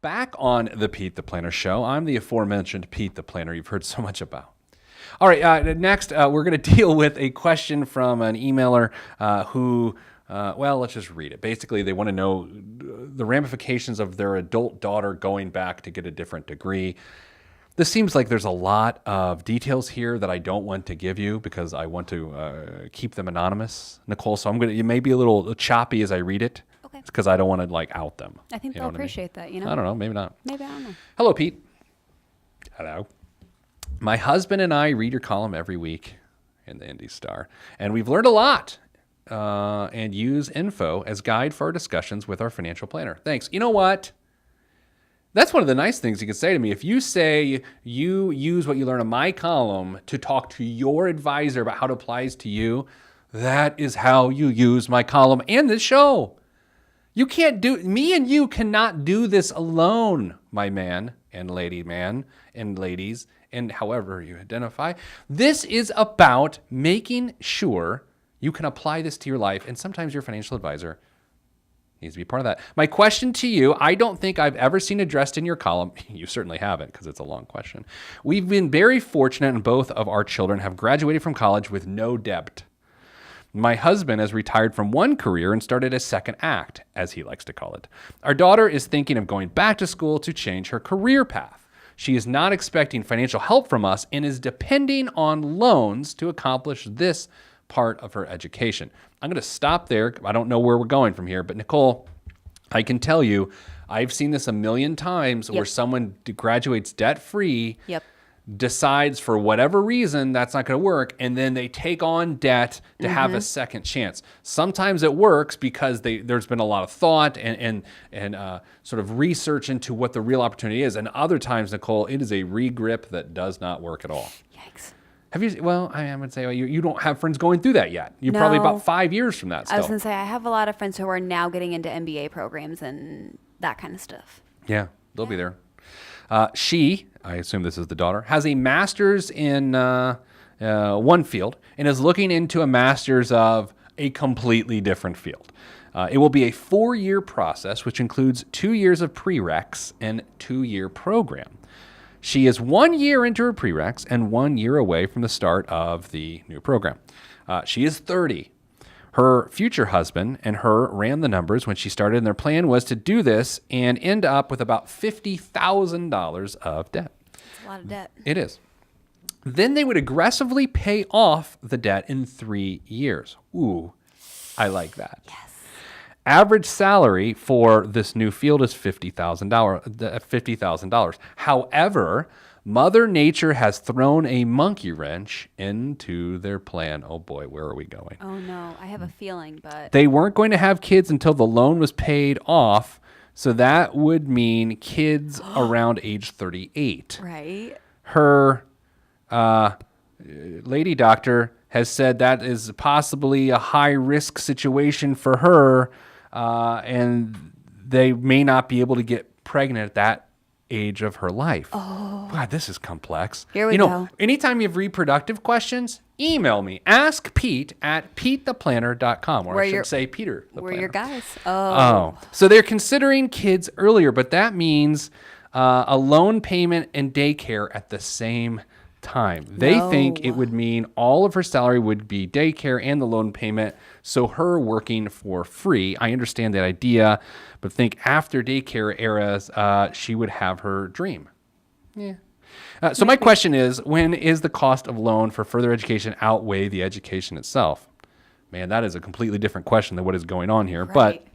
back on the Pete the Planner Show. I'm the aforementioned Pete the Planner you've heard so much about. All right, next we're going to deal with a question from an emailer who, let's just read it. Basically, they want to know the ramifications of their adult daughter going back to get a different degree. This seems like there's a lot of details here that I don't want to give you because I want to keep them anonymous, Nicole. So it may be a little choppy as I read it. Okay. It's because I don't want to out them. I think they'll appreciate that, I don't know. Maybe not. Maybe, I don't know. Hello, Pete. Hello. My husband and I read your column every week in the Indy Star, and we've learned a lot and use info as guide for our discussions with our financial planner. Thanks. You know what? That's one of the nice things you can say to me. If you say you use what you learn in my column to talk to your advisor about how it applies to you, that is how you use my column and this show. Me and you cannot do this alone, my man and ladies, and however you identify. This is about making sure you can apply this to your life, and sometimes your financial advisor needs to be part of that. My question to you, I don't think I've ever seen addressed in your column. You certainly haven't, because it's a long question. We've been very fortunate, and both of our children have graduated from college with no debt. My husband has retired from one career and started a second act, as he likes to call it. Our daughter is thinking of going back to school to change her career path. She is not expecting financial help from us and is depending on loans to accomplish this part of her education. I'm going to stop there. I don't know where we're going from here, but Nicole, I can tell you, I've seen this a million times where someone graduates debt-free, decides for whatever reason that's not going to work, and then they take on debt to have a second chance. Sometimes it works because there's been a lot of thought and sort of research into what the real opportunity is. And other times, Nicole, it is a regrip that does not work at all. Yikes. Have you? Well, I would say you don't have friends going through that yet. You're probably about 5 years from that. I was going to say, I have a lot of friends who are now getting into MBA programs and that kind of stuff. Yeah, they'll be there. She, I assume this is the daughter, has a master's in one field and is looking into a master's of a completely different field. It will be a 4-year process, which includes 2 years of prereqs and 2-year program. She is 1 year into her prereqs and 1 year away from the start of the new program. She is 30. Her future husband and her ran the numbers when she started, and their plan was to do this and end up with about $50,000 of debt. That's a lot of debt. It is. Then they would aggressively pay off the debt in 3 years. Ooh, I like that. Yes. Average salary for this new field is $50,000. However, Mother Nature has thrown a monkey wrench into their plan. Oh boy, where are we going? Oh no, I have a feeling, but They weren't going to have kids until the loan was paid off, so that would mean kids around age 38. right? Her lady doctor has said that is possibly a high-risk situation for her, and they may not be able to get pregnant at that age of her life. Oh. God, this is complex. Here we go. Anytime you have reproductive questions, email me. Ask Pete at PeteThePlanner.com, or I should say Peter the We're Planner. your guys. Oh. So they're considering kids earlier, but that means a loan payment and daycare at the same time. They think it would mean all of her salary would be daycare and the loan payment, so her working for free. I understand that idea, but think after daycare eras, she would have her dream. Yeah. So my question is, when is the cost of loan for further education outweigh the education itself? Man, that is a completely different question than what is going on here. Right. But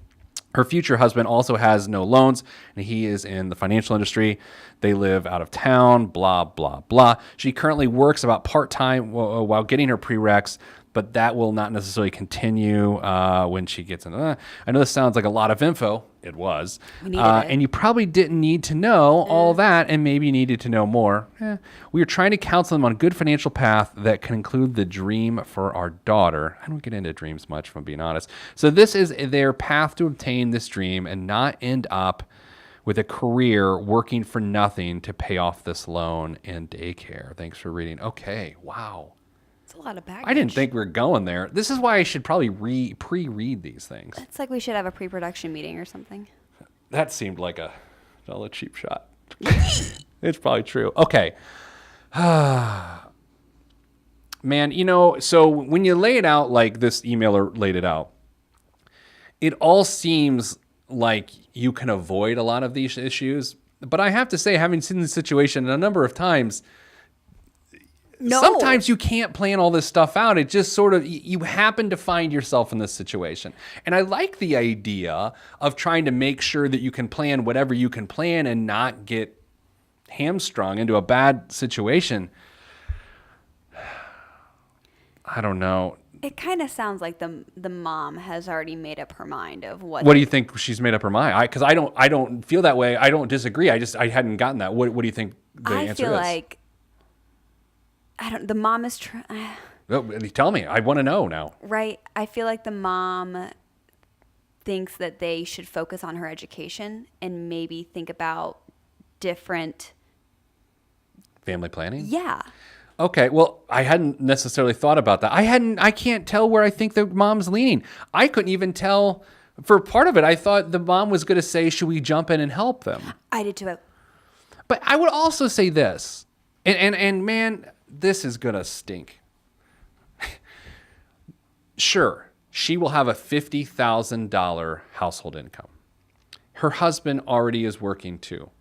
her future husband also has no loans, and he is in the financial industry. They live out of town, blah, blah, blah. She currently works about part-time while getting her prereqs, but that will not necessarily continue when she gets into that. I know this sounds like a lot of info. It was. And you probably didn't need to know all that, and maybe you needed to know more. We are trying to counsel them on a good financial path that can include the dream for our daughter. I don't get into dreams much, if I'm being honest. So this is their path to obtain this dream and not end up with a career working for nothing to pay off this loan and daycare. Thanks for reading. Okay, wow. It's a lot of baggage. I didn't think we were going there. This is why I should probably pre-read these things. It's like we should have a pre-production meeting or something. That seemed like a All a cheap shot. It's probably true. Okay. Man, so when you lay it out like this emailer laid it out, it all seems like you can avoid a lot of these issues. But I have to say, having seen the situation a number of times, sometimes you can't plan all this stuff out. It just sort of, you happen to find yourself in this situation. And I like the idea of trying to make sure that you can plan whatever you can plan and not get hamstrung into a bad situation. I don't know. It kind of sounds like the mom has already made up her mind of what. What do you think she's made up her mind? Because I don't feel that way. I don't disagree. I hadn't gotten that. What do you think the answer is? I feel like the mom is Tell me. I want to know now. Right. I feel like the mom thinks that they should focus on her education and maybe think about different family planning. Yeah. Okay, well, I hadn't necessarily thought about that. I can't tell where I think the mom's leaning. I couldn't even tell. For part of it, I thought the mom was going to say, should we jump in and help them? I did too. But I would also say this, and man, this is going to stink. Sure, she will have a $50,000 household income. Her husband already is working too.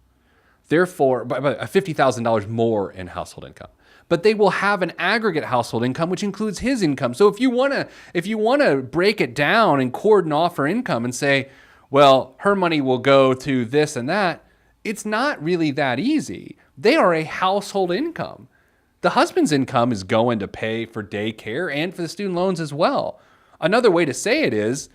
Therefore, by $50,000 more in household income. But they will have an aggregate household income, which includes his income. So if you want to break it down and cordon off her income and say, well, her money will go to this and that, it's not really that easy. They are a household income. The husband's income is going to pay for daycare and for the student loans as well. Another way to say it is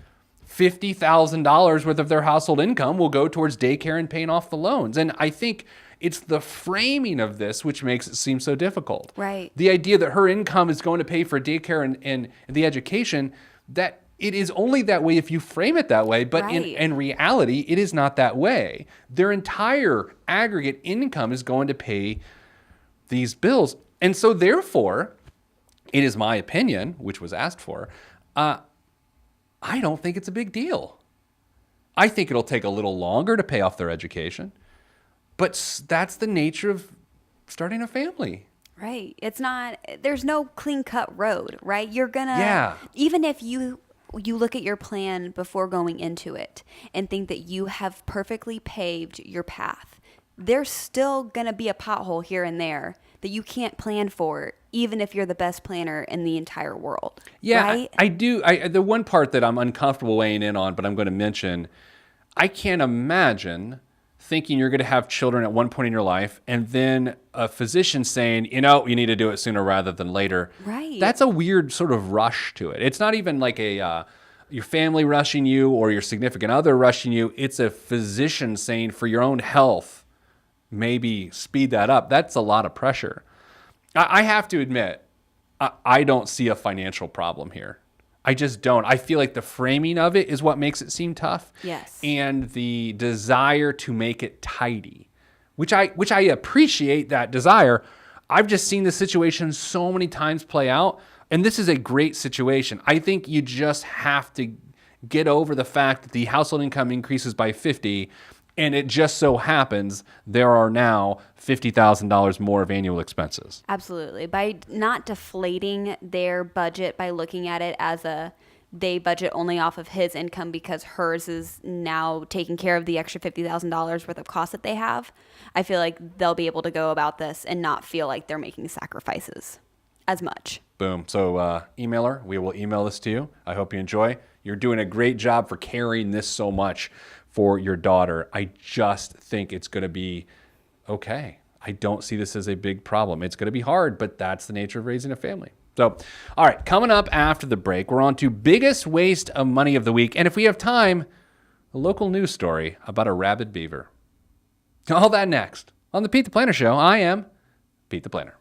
$50,000 worth of their household income will go towards daycare and paying off the loans. And I think it's the framing of this which makes it seem so difficult. Right. The idea that her income is going to pay for daycare and the education, that it is only that way if you frame it that way. But right. in reality, it is not that way. Their entire aggregate income is going to pay these bills. And so therefore, it is my opinion, which was asked for, I don't think it's a big deal. I think it'll take a little longer to pay off their education. But that's the nature of starting a family. Right. There's no clean cut road, right? You're going to, even if you look at your plan before going into it and think that you have perfectly paved your path, there's still going to be a pothole here and there that you can't plan for, even if you're the best planner in the entire world. Yeah, right? I do. The one part that I'm uncomfortable weighing in on, but I'm going to mention, I can't imagine thinking you're going to have children at one point in your life and then a physician saying, you need to do it sooner rather than later. Right. That's a weird sort of rush to it. It's not even like your family rushing you or your significant other rushing you. It's a physician saying for your own health, maybe speed that up. That's a lot of pressure. I have to admit, I don't see a financial problem here. I just don't. I feel like the framing of it is what makes it seem tough. Yes. And the desire to make it tidy, which I appreciate that desire. I've just seen the situation so many times play out, and this is a great situation. I think you just have to get over the fact that the household income increases by 50, and it just so happens there are now $50,000 more of annual expenses. Absolutely. By not deflating their budget by looking at it as they budget only off of his income because hers is now taking care of the extra $50,000 worth of costs that they have, I feel like they'll be able to go about this and not feel like they're making sacrifices as much. Boom. So emailer, we will email this to you. I hope you enjoy. You're doing a great job for carrying this so much for your daughter. I just think it's going to be okay. I don't see this as a big problem. It's going to be hard, but that's the nature of raising a family. So, all right, coming up after the break, we're on to biggest waste of money of the week. And if we have time, a local news story about a rabid beaver. All that next on the Pete the Planner Show. I am Pete the Planner.